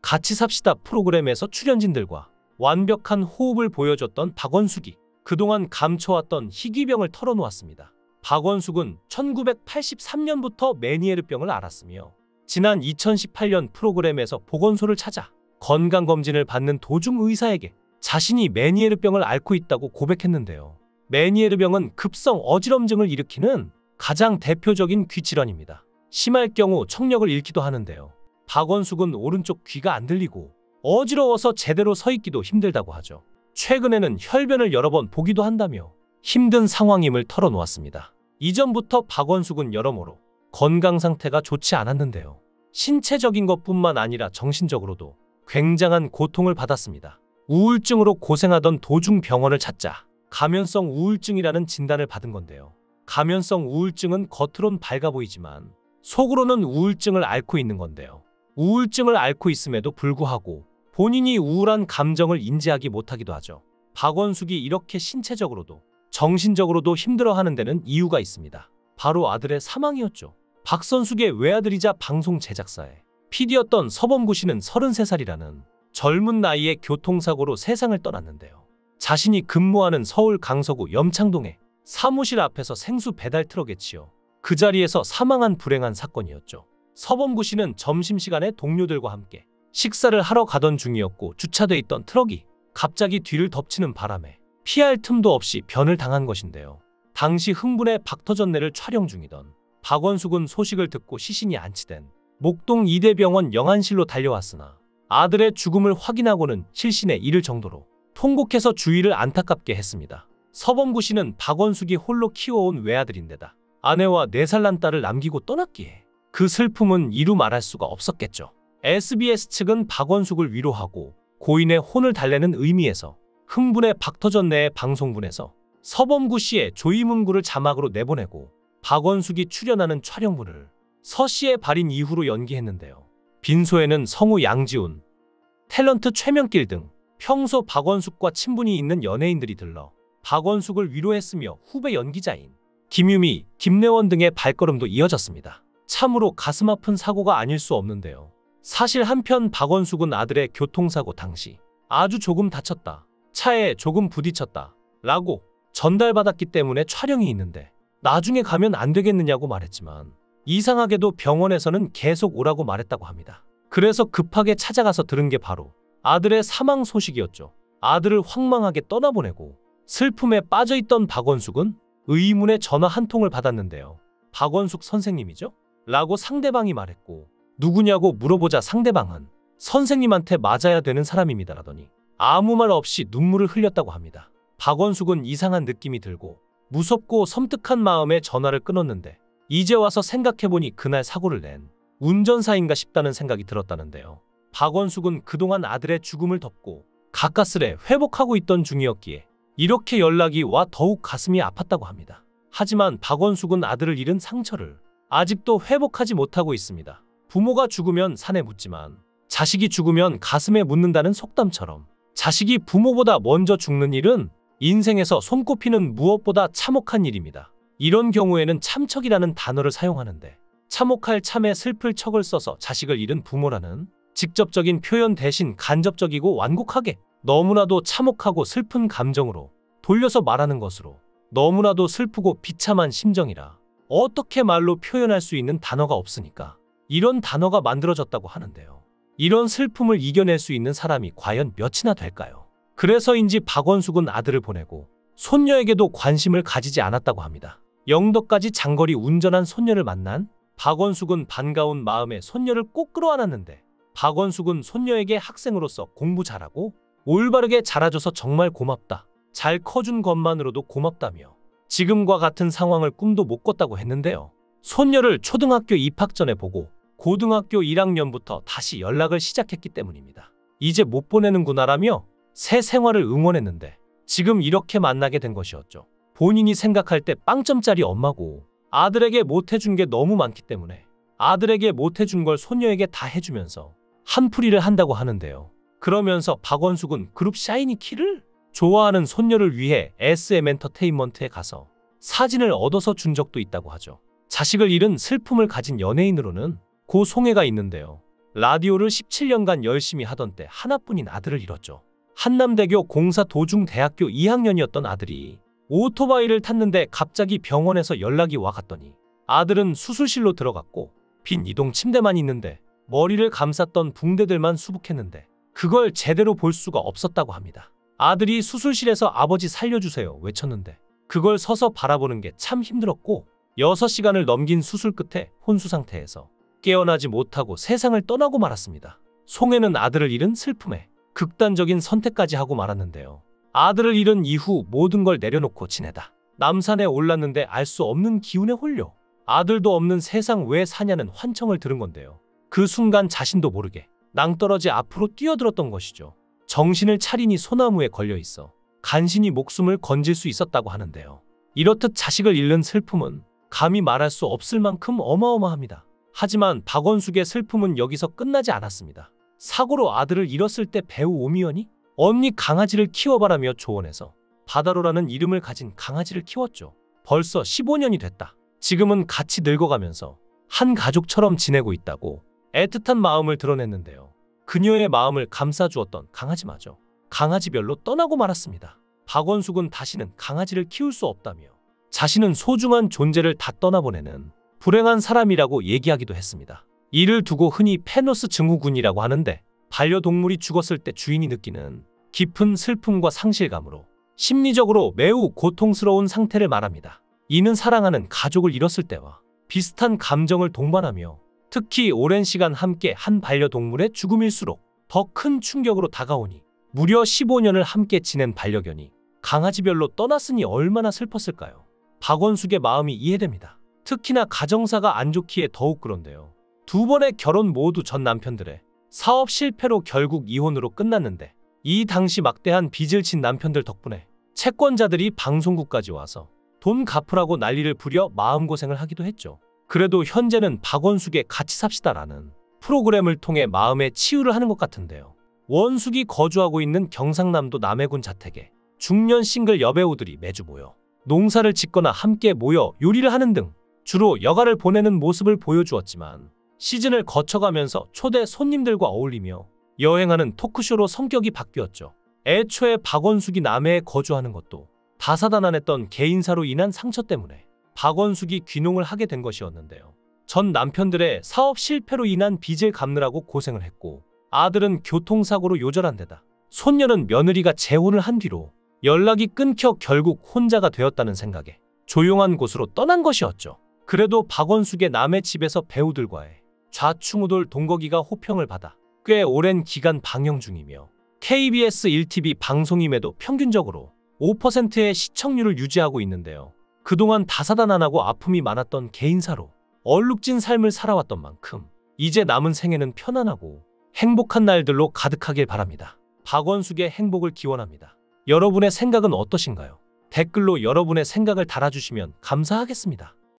같이 삽시다 프로그램에서 출연진들과 완벽한 호흡을 보여줬던 박원숙이 그동안 감춰왔던 희귀병을 털어놓았습니다. 박원숙은 1983년부터 메니에르병을 앓았으며 지난 2018년 프로그램에서 보건소를 찾아 건강검진을 받는 도중 의사에게 자신이 메니에르병을 앓고 있다고 고백했는데요. 메니에르병은 급성 어지럼증을 일으키는 가장 대표적인 귀질환입니다. 심할 경우 청력을 잃기도 하는데요. 박원숙은 오른쪽 귀가 안 들리고 어지러워서 제대로 서 있기도 힘들다고 하죠. 최근에는 혈변을 여러 번 보기도 한다며 힘든 상황임을 털어놓았습니다. 이전부터 박원숙은 여러모로 건강 상태가 좋지 않았는데요. 신체적인 것뿐만 아니라 정신적으로도 굉장한 고통을 받았습니다. 우울증으로 고생하던 도중 병원을 찾자 가면성 우울증이라는 진단을 받은 건데요. 가면성 우울증은 겉으론 밝아 보이지만 속으로는 우울증을 앓고 있는 건데요. 우울증을 앓고 있음에도 불구하고 본인이 우울한 감정을 인지하기 못하기도 하죠. 박원숙이 이렇게 신체적으로도 정신적으로도 힘들어하는 데는 이유가 있습니다. 바로 아들의 사망이었죠. 박선숙의 외아들이자 방송 제작사의 PD였던 서범구 씨는 33살이라는 젊은 나이에 교통사고로 세상을 떠났는데요. 자신이 근무하는 서울 강서구 염창동의 사무실 앞에서 생수 배달 트럭에 치여 그 자리에서 사망한 불행한 사건이었죠. 서범구 씨는 점심시간에 동료들과 함께 식사를 하러 가던 중이었고 주차돼 있던 트럭이 갑자기 뒤를 덮치는 바람에 피할 틈도 없이 변을 당한 것인데요. 당시 흥분에 박터전내를 촬영 중이던 박원숙은 소식을 듣고 시신이 안치된 목동 이대병원 영안실로 달려왔으나 아들의 죽음을 확인하고는 실신에 이를 정도로 통곡해서 주위를 안타깝게 했습니다. 서범구 씨는 박원숙이 홀로 키워온 외아들인데다 아내와 4살 난 딸을 남기고 떠났기에 그 슬픔은 이루 말할 수가 없었겠죠. SBS 측은 박원숙을 위로하고 고인의 혼을 달래는 의미에서 흥분의 박터전내의 방송분에서 서범구 씨의 조이문구를 자막으로 내보내고 박원숙이 출연하는 촬영분을 서 씨의 발인 이후로 연기했는데요. 빈소에는 성우 양지훈, 탤런트 최명길 등 평소 박원숙과 친분이 있는 연예인들이 들러 박원숙을 위로했으며 후배 연기자인 김유미, 김래원 등의 발걸음도 이어졌습니다. 참으로 가슴 아픈 사고가 아닐 수 없는데요. 사실 한편 박원숙은 아들의 교통사고 당시 아주 조금 다쳤다, 차에 조금 부딪혔다 라고 전달받았기 때문에 촬영이 있는데 나중에 가면 안 되겠느냐고 말했지만 이상하게도 병원에서는 계속 오라고 말했다고 합니다. 그래서 급하게 찾아가서 들은 게 바로 아들의 사망 소식이었죠. 아들을 황망하게 떠나보내고 슬픔에 빠져있던 박원숙은 의문의 전화 한 통을 받았는데요. 박원숙 선생님이죠? 라고 상대방이 말했고 누구냐고 물어보자 상대방은 선생님한테 맞아야 되는 사람입니다 라더니 아무 말 없이 눈물을 흘렸다고 합니다. 박원숙은 이상한 느낌이 들고 무섭고 섬뜩한 마음에 전화를 끊었는데 이제 와서 생각해보니 그날 사고를 낸 운전사인가 싶다는 생각이 들었다는데요. 박원숙은 그동안 아들의 죽음을 덮고 가까스레 회복하고 있던 중이었기에 이렇게 연락이 와 더욱 가슴이 아팠다고 합니다. 하지만 박원숙은 아들을 잃은 상처를 아직도 회복하지 못하고 있습니다. 부모가 죽으면 산에 묻지만 자식이 죽으면 가슴에 묻는다는 속담처럼 자식이 부모보다 먼저 죽는 일은 인생에서 손꼽히는 무엇보다 참혹한 일입니다. 이런 경우에는 참척이라는 단어를 사용하는데 참혹할 참에 슬플 척을 써서 자식을 잃은 부모라는 직접적인 표현 대신 간접적이고 완곡하게 너무나도 참혹하고 슬픈 감정으로 돌려서 말하는 것으로 너무나도 슬프고 비참한 심정이라 어떻게 말로 표현할 수 있는 단어가 없으니까 이런 단어가 만들어졌다고 하는데요. 이런 슬픔을 이겨낼 수 있는 사람이 과연 몇이나 될까요? 그래서인지 박원숙은 아들을 보내고 손녀에게도 관심을 가지지 않았다고 합니다. 영덕까지 장거리 운전한 손녀를 만난 박원숙은 반가운 마음에 손녀를 꼭 끌어안았는데 박원숙은 손녀에게 학생으로서 공부 잘하고 올바르게 자라줘서 정말 고맙다, 잘 커준 것만으로도 고맙다며 지금과 같은 상황을 꿈도 못 꿨다고 했는데요. 손녀를 초등학교 입학 전에 보고 고등학교 1학년부터 다시 연락을 시작했기 때문입니다. 이제 못 보내는구나라며 새 생활을 응원했는데 지금 이렇게 만나게 된 것이었죠. 본인이 생각할 때 빵점짜리 엄마고 아들에게 못해준 게 너무 많기 때문에 아들에게 못해준 걸 손녀에게 다 해주면서 한풀이를 한다고 하는데요. 그러면서 박원숙은 그룹 샤이니키를 좋아하는 손녀를 위해 SM엔터테인먼트에 가서 사진을 얻어서 준 적도 있다고 하죠. 자식을 잃은 슬픔을 가진 연예인으로는 고 송혜가 있는데요. 라디오를 17년간 열심히 하던 때 하나뿐인 아들을 잃었죠. 한남대교 공사 도중 대학교 2학년이었던 아들이 오토바이를 탔는데 갑자기 병원에서 연락이 와 갔더니 아들은 수술실로 들어갔고 빈 이동 침대만 있는데 머리를 감쌌던 붕대들만 수북했는데 그걸 제대로 볼 수가 없었다고 합니다. 아들이 수술실에서 아버지 살려주세요 외쳤는데 그걸 서서 바라보는 게 참 힘들었고 6시간을 넘긴 수술 끝에 혼수 상태에서 깨어나지 못하고 세상을 떠나고 말았습니다. 송해는 아들을 잃은 슬픔에 극단적인 선택까지 하고 말았는데요. 아들을 잃은 이후 모든 걸 내려놓고 지내다 남산에 올랐는데 알 수 없는 기운에 홀려 아들도 없는 세상 왜 사냐는 환청을 들은 건데요. 그 순간 자신도 모르게 낭떠러지 앞으로 뛰어들었던 것이죠. 정신을 차리니 소나무에 걸려 있어 간신히 목숨을 건질 수 있었다고 하는데요. 이렇듯 자식을 잃는 슬픔은 감히 말할 수 없을 만큼 어마어마합니다. 하지만 박원숙의 슬픔은 여기서 끝나지 않았습니다. 사고로 아들을 잃었을 때 배우 오미연이 언니 강아지를 키워봐라며 조언해서 바다로라는 이름을 가진 강아지를 키웠죠. 벌써 15년이 됐다. 지금은 같이 늙어가면서 한 가족처럼 지내고 있다고 애틋한 마음을 드러냈는데요. 그녀의 마음을 감싸주었던 강아지마저 강아지별로 떠나고 말았습니다. 박원숙은 다시는 강아지를 키울 수 없다며 자신은 소중한 존재를 다 떠나보내는 불행한 사람이라고 얘기하기도 했습니다. 이를 두고 흔히 페노스 증후군이라고 하는데 반려동물이 죽었을 때 주인이 느끼는 깊은 슬픔과 상실감으로 심리적으로 매우 고통스러운 상태를 말합니다. 이는 사랑하는 가족을 잃었을 때와 비슷한 감정을 동반하며 특히 오랜 시간 함께 한 반려동물의 죽음일수록 더 큰 충격으로 다가오니 무려 15년을 함께 지낸 반려견이 강아지별로 떠났으니 얼마나 슬펐을까요? 박원숙의 마음이 이해됩니다. 특히나 가정사가 안 좋기에 더욱 그런데요. 두 번의 결혼 모두 전 남편들의 사업 실패로 결국 이혼으로 끝났는데 이 당시 막대한 빚을 진 남편들 덕분에 채권자들이 방송국까지 와서 돈 갚으라고 난리를 부려 마음고생을 하기도 했죠. 그래도 현재는 박원숙의 같이 삽시다라는 프로그램을 통해 마음의 치유를 하는 것 같은데요. 원숙이 거주하고 있는 경상남도 남해군 자택에 중년 싱글 여배우들이 매주 모여 농사를 짓거나 함께 모여 요리를 하는 등 주로 여가를 보내는 모습을 보여주었지만 시즌을 거쳐가면서 초대 손님들과 어울리며 여행하는 토크쇼로 성격이 바뀌었죠. 애초에 박원숙이 남해에 거주하는 것도 다사다난했던 개인사로 인한 상처 때문에 박원숙이 귀농을 하게 된 것이었는데요. 전 남편들의 사업 실패로 인한 빚을 갚느라고 고생을 했고 아들은 교통사고로 요절한 데다 손녀는 며느리가 재혼을 한 뒤로 연락이 끊겨 결국 혼자가 되었다는 생각에 조용한 곳으로 떠난 것이었죠. 그래도 박원숙의 남의 집에서 배우들과의 좌충우돌 동거기가 호평을 받아 꽤 오랜 기간 방영 중이며 KBS 1TV 방송임에도 평균적으로 5%의 시청률을 유지하고 있는데요. 그동안 다사다난하고 아픔이 많았던 개인사로 얼룩진 삶을 살아왔던 만큼 이제 남은 생애는 편안하고 행복한 날들로 가득하길 바랍니다. 박원숙의 행복을 기원합니다. 여러분의 생각은 어떠신가요? 댓글로 여러분의 생각을 달아주시면 감사하겠습니다.